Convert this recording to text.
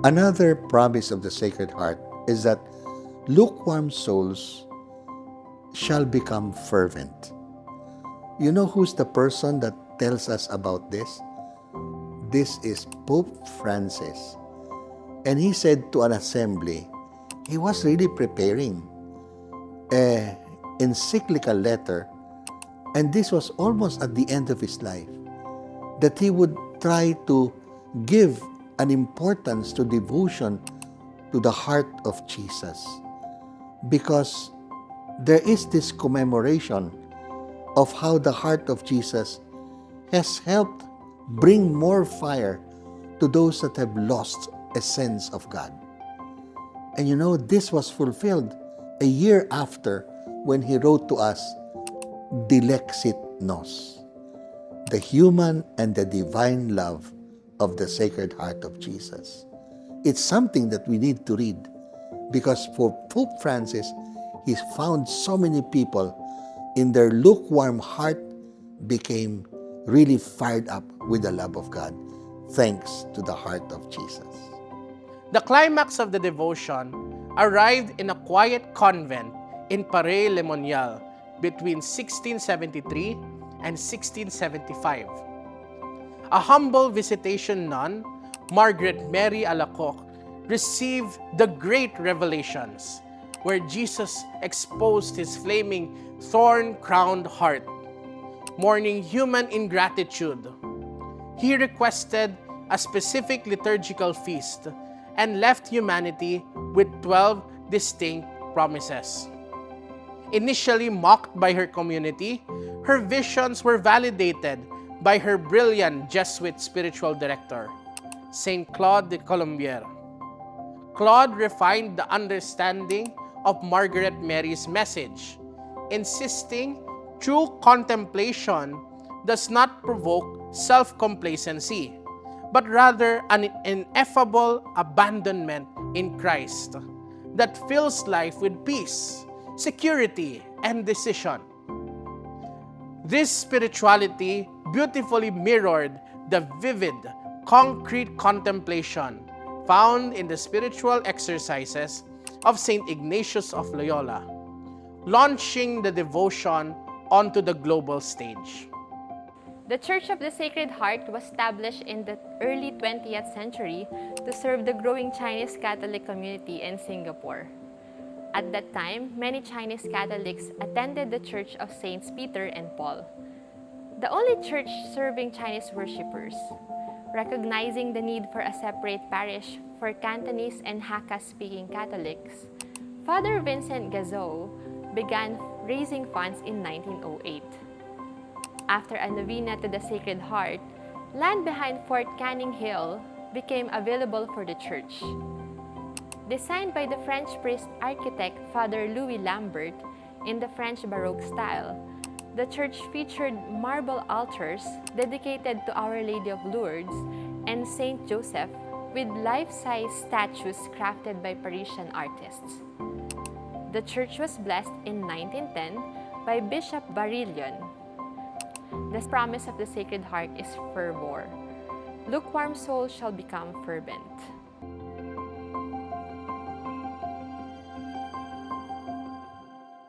Another promise of the Sacred Heart is that lukewarm souls shall become fervent. You know who's the person that tells us about this? This is Pope Francis. And he said to an assembly, he was really preparing an encyclical letter, and this was almost at the end of his life, that he would try to give an importance to devotion to the heart of Jesus, because there is this commemoration of how the heart of Jesus has helped bring more fire to those that have lost a sense of God. And you know, this was fulfilled a year after when he wrote to us, Dilexit Nos, the human and the divine love of the Sacred Heart of Jesus. It's something that we need to read, because for Pope Francis, he's found so many people in their lukewarm heart became really fired up with the love of God, thanks to the heart of Jesus. The climax of the devotion arrived in a quiet convent in Paray-le-Monial between 1673 and 1675. A humble visitation nun, Margaret Mary Alacoque, received the great revelations where Jesus exposed his flaming, thorn-crowned heart. Mourning human ingratitude, he requested a specific liturgical feast and left humanity with 12 distinct promises. Initially mocked by her community, her visions were validated by her brilliant Jesuit spiritual director, Saint Claude de Colombière. Claude refined the understanding of Margaret Mary's message, insisting true contemplation does not provoke self-complacency, but rather an ineffable abandonment in Christ that fills life with peace, security, and decision. This spirituality beautifully mirrored the vivid, concrete contemplation found in the spiritual exercises of St. Ignatius of Loyola, launching the devotion onto the global stage. The Church of the Sacred Heart was established in the early 20th century to serve the growing Chinese Catholic community in Singapore. At that time, many Chinese Catholics attended the Church of Saints Peter and Paul, the only church serving Chinese worshippers. Recognizing the need for a separate parish for Cantonese and Hakka-speaking Catholics, Father Vincent Gazeau began raising funds in 1908. After a novena to the Sacred Heart, land behind Fort Canning Hill became available for the church. Designed by the French priest-architect Father Louis Lambert in the French Baroque style, the church featured marble altars dedicated to Our Lady of Lourdes and Saint Joseph, with life-size statues crafted by Parisian artists. The church was blessed in 1910 by Bishop Barillon. The promise of the Sacred Heart is fervor. Lukewarm souls shall become fervent.